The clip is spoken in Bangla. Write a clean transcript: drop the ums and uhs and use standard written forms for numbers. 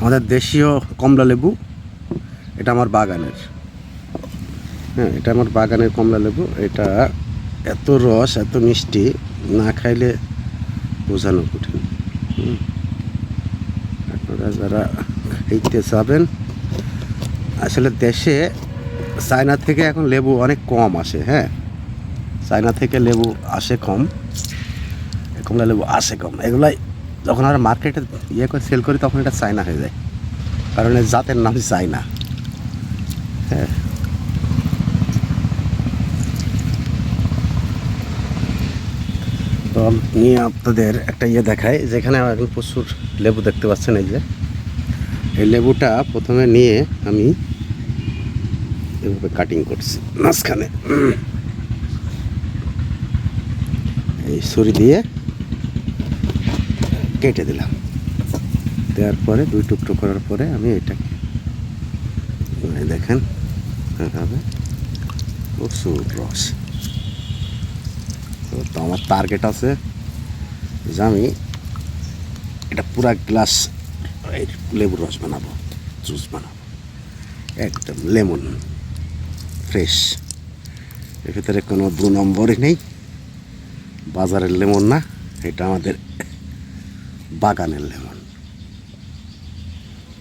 আমাদের দেশীয় কমলা লেবু, এটা আমার বাগানের। হ্যাঁ, এটা আমার বাগানের কমলা লেবু। এটা এত রস, এত মিষ্টি, না খাইলে বোঝানো কঠিন। আপনারা যারা খাইতে চাবেন, আসলে দেশে চায়না থেকে এখন লেবু অনেক কম আসে। হ্যাঁ, চায়না থেকে লেবু আসে কম, কমলা লেবু আসে কম। এগুলাই যখন আমরা মার্কেটে করে সেল করি তখন এটা চায়না হয়ে যায়, কারণ এর জাতের নাম চায়না। হ্যাঁ, তো আমি আপনাদের একটা দেখাই, যেখানে এখন প্রচুর লেবু দেখতে পাচ্ছেন। এই লেবুটা প্রথমে নিয়ে আমি এভাবে কাটিং করছি মাঝখানে, এই ছুরি দিয়ে কেটে দিলাম। দেওয়ার পরে 2 টুকরো করার পরে আমি এটাকে দেখেন এভাবে প্রচুর রস। তো আমার টার্গেট আছে যে আমি এটা পুরা গ্লাস লেবুর রস বানাবো, জুস বানাবো, একদম লেমন ফ্রেশ। এর ভিতরে কোনো 2 নম্বরই নেই, বাজারের লেমন না, এটা আমাদের বাগানের লেমন।